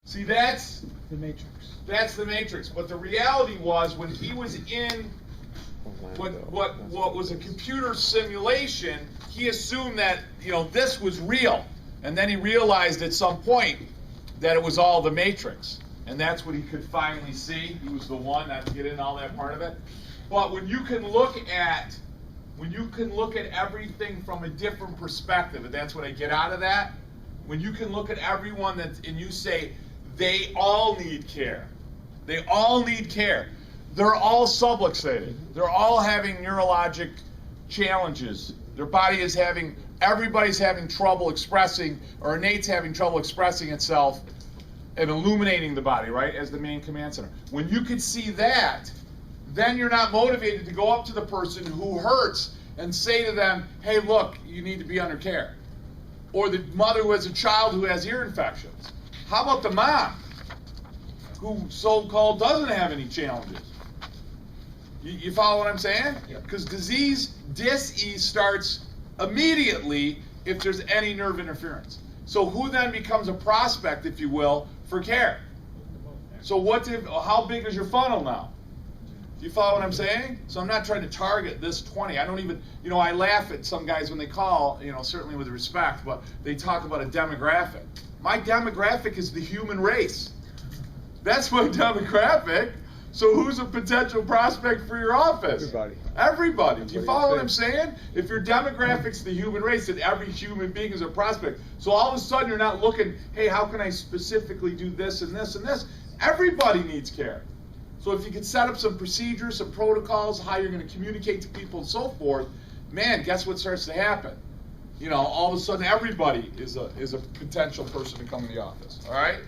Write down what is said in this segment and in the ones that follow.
See, that's The matrix. that's the matrix. But the reality was, when he was in what was a computer simulation, he assumed that, you know, this was real, and then he realized at some point that it was all the matrix, and that's what he could finally see. He was the one, not to get into all that part of it. But when you can look at everything from a different perspective, and that's what I get out of that. When you can look at everyone and you say, they all need care. They all need care. They're all subluxated. They're all having neurologic challenges. Their body is everybody's having trouble expressing, or innate's having trouble expressing itself and illuminating the body, right, as the main command center. When you can see that, then you're not motivated to go up to the person who hurts and say to them, hey, look, you need to be under care. Or the mother who has a child who has ear infections. How about the mom who so-called doesn't have any challenges? You follow what I'm saying? Because dis-ease starts immediately if there's any nerve interference. So who then becomes a prospect, if you will, for care? So how big is your funnel now? Do you follow what I'm saying? So I'm not trying to target this 20. I don't even, I laugh at some guys when they call, certainly with respect, but they talk about a demographic. My demographic is the human race. That's my demographic. So who's a potential prospect for your office? Everybody. Do you follow what I'm saying? If your demographic's the human race, then every human being is a prospect. So all of a sudden you're not looking, hey, how can I specifically do this and this and this? Everybody needs care. So if you can set up some procedures, some protocols, how you're going to communicate to people and so forth, man, guess what starts to happen? All of a sudden everybody is a potential person to come in the office. All right?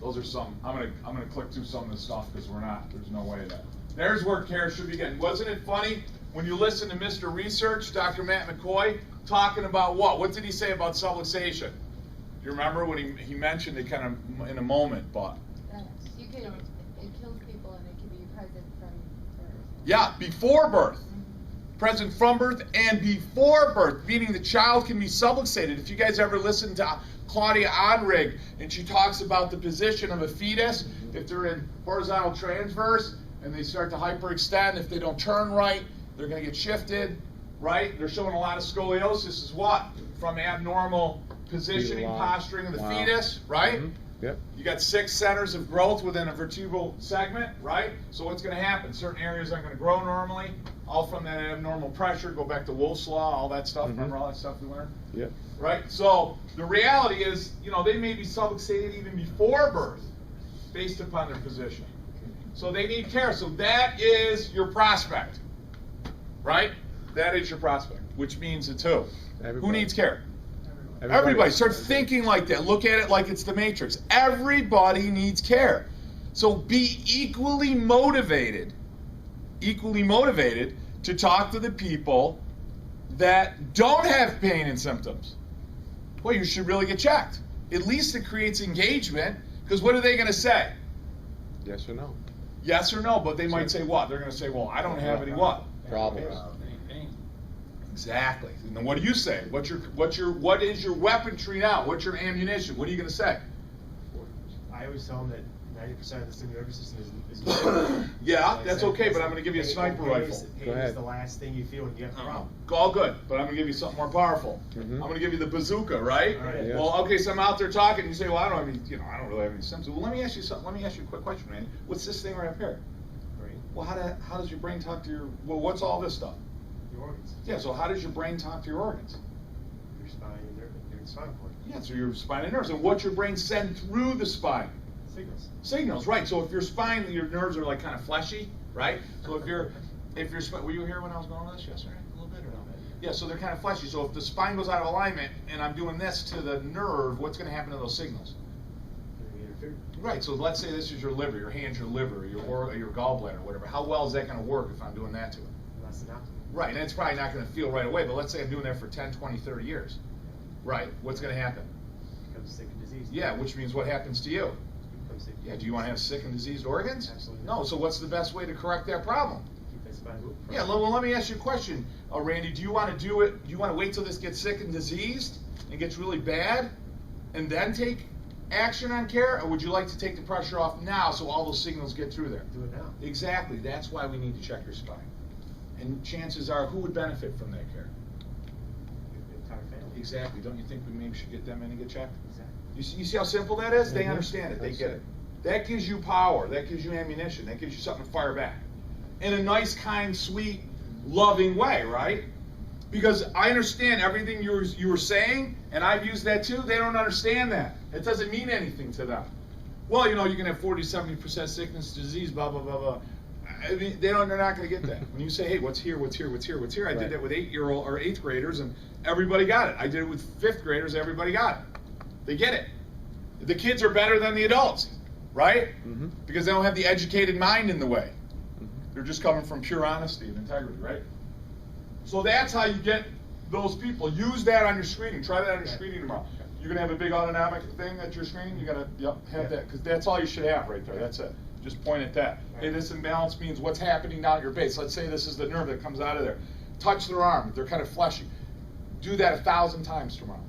Those are some. I'm gonna click through some of this stuff because there's no way that. There's where care should begin. Wasn't it funny when you listen to Mr. Research, Dr. Matt McCoy, talking about what? What did he say about subluxation? Do you remember when he mentioned it kind of in a moment, but. It kills people and it can be present from birth. Yeah, before birth. Present from birth and before birth, meaning the child can be subluxated. If you guys ever listen to Claudia Onrig, and she talks about the position of a fetus, if they're in horizontal transverse and they start to hyperextend, if they don't turn right, they're going to get shifted, right? They're showing a lot of scoliosis is what? From abnormal positioning, posturing of the fetus, right? Mm-hmm. Yep. You got 6 centers of growth within a vertebral segment, right? So what's going to happen? Certain areas aren't going to grow normally, all from that abnormal pressure. Go back to Wolff's Law, all that stuff. Remember all that stuff we learned? Yep. Right? So the reality is, they may be subluxated even before birth based upon their position. So they need care. So that is your prospect, right? That is your prospect, which means it's who? Everybody. Who needs care? Everybody. Start thinking like that. Look at it like it's the Matrix. Everybody needs care. So be equally motivated to talk to the people that don't have pain and symptoms. Well, you should really get checked. At least it creates engagement, because what are they going to say? Yes or no? Yes or no, but they might say what? They're going to say, well, I don't have any what? Problems. Exactly. And then what do you say? What is your weaponry now? What's your ammunition? What are you going to say? I always tell them that 90% of the stimulator system is Yeah, that's okay, but I'm going to give you a sniper rifle. Pain is the last thing you feel when you have a problem. All good, but I'm going to give you something more powerful. Mm-hmm. I'm going to give you the bazooka, right? Yeah. Well, okay, so I'm out there talking, and you say, well, I don't have any, I don't really have any symptoms. Well, let me ask you something. Let me ask you a quick question, man. What's this thing right up here? Right. Well, how does your brain talk to your, well, what's all this stuff? Your organs. Yeah, so how does your brain talk to your organs? Your spine and your spinal cord. Yeah, so your spine and nerves. And what's your brain send through the spine? Signals, right. So if your spine, your nerves are like kind of fleshy, right? So if your spine, were you here when I was going on this yesterday? A little bit or no? Yeah, so they're kind of fleshy. So if the spine goes out of alignment and I'm doing this to the nerve, what's going to happen to those signals? Right, so let's say this is your liver, your hand's your liver, your gallbladder, whatever. How well is that going to work if I'm doing that to it? That's enough. Right, and it's probably not going to feel right away, but let's say I'm doing that for 10, 20, 30 years. Right, what's going to happen? Becomes sick and diseased. Yeah, which means what happens to you? Yeah, do you want to have sick and diseased organs? Absolutely. No, so what's the best way to correct that problem? Keep that spine moving. Yeah, well, let me ask you a question. Randy, do you want to do it? Do you want to wait till this gets sick and diseased and gets really bad and then take action on care? Or would you like to take the pressure off now so all those signals get through there? Do it now. Exactly. That's why we need to check your spine. And chances are, who would benefit from that care? The entire family. Exactly. Don't you think we maybe should get them in and get checked? Exactly. You see how simple that is? They Mhm. understand it. They That's get it. That gives you power. That gives you ammunition. That gives you something to fire back. In a nice, kind, sweet, loving way, right? Because I understand everything you were saying, and I've used that too. They don't understand that. It doesn't mean anything to them. Well, you can have 40, 70% sickness, disease, blah, blah, blah, blah. I mean, they're not going to get that. When you say, hey, what's here, what's here, what's here, what's here? I did that with 8-year-old or 8th graders, and everybody got it. I did it with 5th graders, everybody got it. They get it. The kids are better than the adults, right? Mm-hmm. Because they don't have the educated mind in the way. Mm-hmm. They're just coming from pure honesty and integrity, right? So that's how you get those people. Use that on your screening. Try that on your screening tomorrow. You're gonna have a big autonomic thing at your screening. You gotta have that, because that's all you should have right there. That's it. Just point at that. Hey, this imbalance means what's happening down at your base. Let's say this is the nerve that comes out of there. Touch their arm. They're kind of fleshy. Do that 1,000 times tomorrow.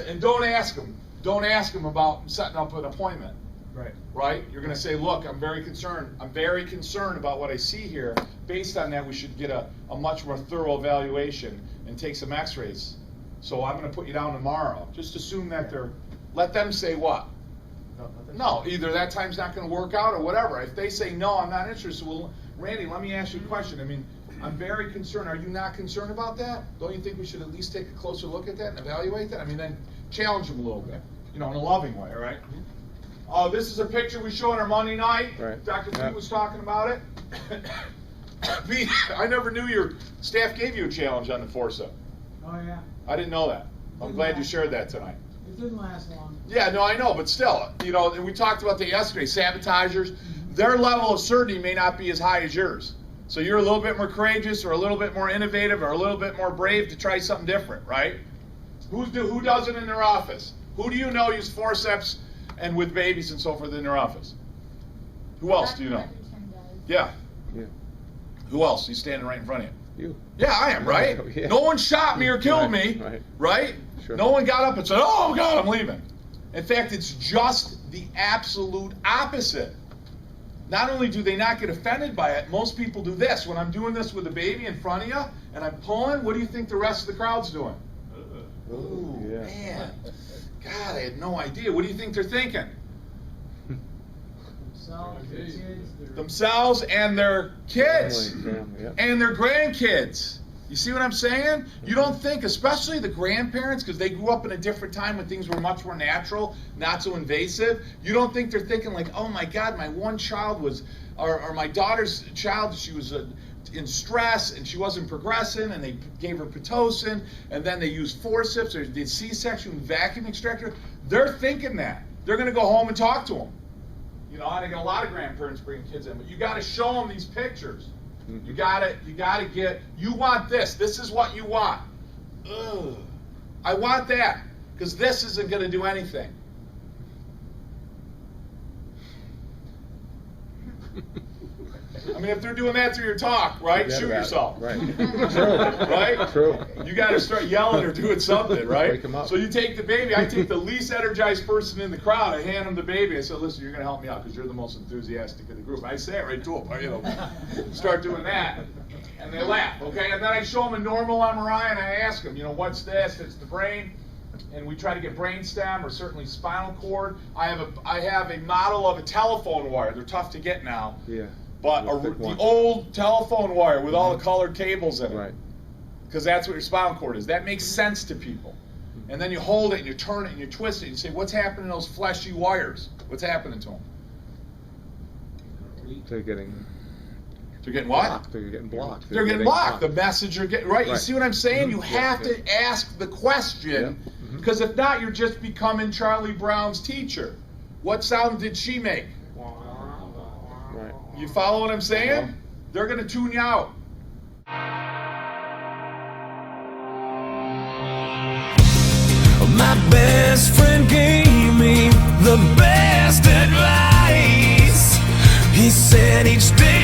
And don't ask them. Don't ask them about setting up an appointment. Right. Right? You're going to say, look, I'm very concerned. I'm very concerned about what I see here. Based on that, we should get a much more thorough evaluation and take some x-rays. So I'm going to put you down tomorrow. Just assume that let them say what? No, either that time's not going to work out or whatever. If they say, no, I'm not interested, well, Randy, let me ask you a question. I mean, I'm very concerned. Are you not concerned about that? Don't you think we should at least take a closer look at that and evaluate that? I mean, then challenge them a little bit, in a loving way, all right? This is a picture we show on our Monday night. Right. Dr. Pete was talking about it. Pete, I never knew your staff gave you a challenge on the forcep. Oh, yeah. I didn't know that. I'm glad you shared that tonight. It didn't last long. Yeah, no, I know, but still, and we talked about that yesterday, sabotagers, their level of certainty may not be as high as yours. So you're a little bit more courageous or a little bit more innovative or a little bit more brave to try something different, right? Who does it in their office? Who do you know use forceps and with babies and so forth in their office? Who else do you know? Yeah. Yeah. Who else? He's standing right in front of you. You. Yeah, I am, right? Yeah. No one shot me or killed me, right? Sure. No one got up and said, oh, God, I'm leaving. In fact, it's just the absolute opposite. Not only do they not get offended by it, most people do this. When I'm doing this with a baby in front of you and I'm pulling, what do you think the rest of the crowd's doing? Ooh, yeah. man. God, I had no idea. What do you think they're thinking? Themselves, their kids, Themselves and their kids. Family, yeah. And their grandkids. You see what I'm saying? You don't think, especially the grandparents, because they grew up in a different time when things were much more natural, not so invasive. You don't think they're thinking like, oh my God, my one child was, or my daughter's child, she was in stress and she wasn't progressing, and they gave her Pitocin, and then they used forceps or did C-section with vacuum extractor. They're thinking that. They're going to go home and talk to them. And I get a lot of grandparents bringing kids in, but you got to show them these pictures. You gotta get, you want this. This is what you want. Ugh. I want that, because this isn't going to do anything. I mean, if they're doing that through your talk, right? Forget Shoot about it. yourself. Right. Right? True. You got to start yelling or doing something, right? Wake 'em up. So you take the baby. I take the least energized person in the crowd. I hand him the baby. I said, listen, you're going to help me out because you're the most enthusiastic of the group. I say it right to them. Start doing that. And they laugh, okay? And then I show them a normal MRI, and I ask them, what's this? It's the brain. And we try to get brain stem or certainly spinal cord. I have a model of a telephone wire. They're tough to get now. Yeah. But the old telephone wire with all the colored cables in it. Right. Because that's what your spinal cord is. That makes sense to people. And then you hold it and you turn it and you twist it and you say, what's happening to those fleshy wires? What's happening to them? They're getting what? blocked. They're getting blocked. They're getting blocked. The message are getting, right? You see what I'm saying? You have Yeah. to ask the question, because if not, you're just becoming Charlie Brown's teacher. What sound did she make? Right. You follow what I'm saying? They're going to tune you out. My best friend gave me the best advice. He said each day